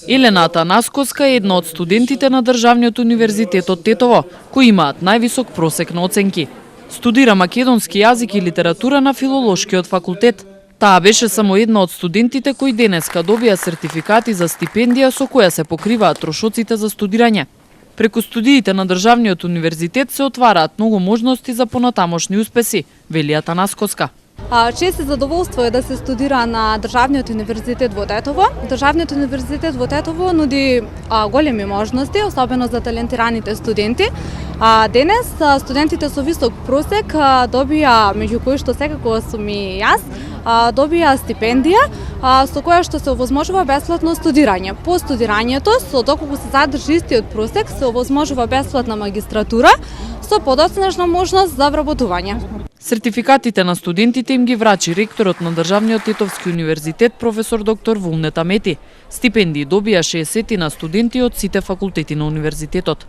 Елена Атанаскоска е една од студентите на Државниот универзитет од Тетово, кои имаат највисок просек на оценки. Студира македонски јазик и литература на Филолошкиот факултет. Таа беше само една од студентите кои денеска добија сертификати за стипендија со која се покриваат трошоците за студирање. Преку студиите на Државниот универзитет се отвараат многу можности за понатамошни успеси, вели Атанаскоска. Чест и задоволство е да се студира на Државниот универзитет во Тетово. Државниот универзитет во Тетово нуди големи можности, особено за талентираните студенти. Денес студентите со висок просек добија, меѓу кои што секако сум и јас, добија стипендија со која што се овозможува бесплатно студирање. По студирањето, доколку се задржи истиот просек, се овозможува бесплатна магистратура со подоцнежна можност за вработување. Сертификатите на студентите им ги врачи ректорот на Државниот Тетовски универзитет професор доктор Вулнет Амети. Стипендии добија 60 на студенти од сите факултети на универзитетот.